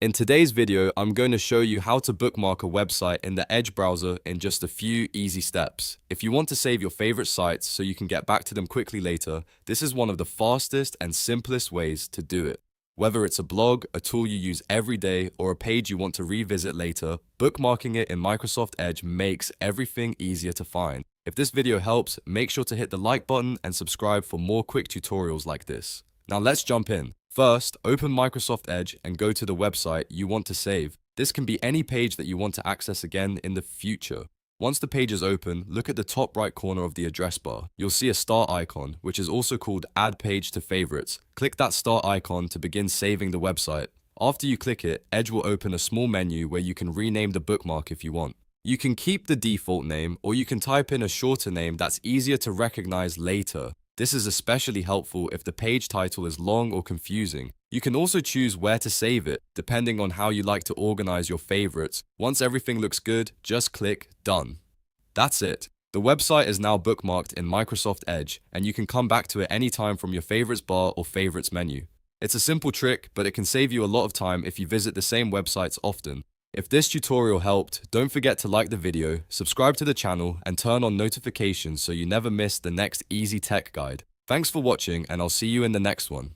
In today's video, I'm going to show you how to bookmark a website in the Edge browser in just a few easy steps. If you want to save your favorite sites so you can get back to them quickly later, this is one of the fastest and simplest ways to do it. Whether it's a blog, a tool you use every day, or a page you want to revisit later, bookmarking it in Microsoft Edge makes everything easier to find. If this video helps, make sure to hit the like button and subscribe for more quick tutorials like this. Now let's jump in. First, open Microsoft Edge and go to the website you want to save. This can be any page that you want to access again in the future. Once the page is open, look at the top right corner of the address bar. You'll see a star icon, which is also called Add Page to Favorites. Click that star icon to begin saving the website. After you click it, Edge will open a small menu where you can rename the bookmark if you want. You can keep the default name, or you can type in a shorter name that's easier to recognize later. This is especially helpful if the page title is long or confusing. You can also choose where to save it, depending on how you like to organize your favorites. Once everything looks good, just click Done. That's it. The website is now bookmarked in Microsoft Edge, and you can come back to it anytime from your favorites bar or favorites menu. It's a simple trick, but it can save you a lot of time if you visit the same websites often. If this tutorial helped, don't forget to like the video, subscribe to the channel, and turn on notifications so you never miss the next easy tech guide. Thanks for watching, and I'll see you in the next one.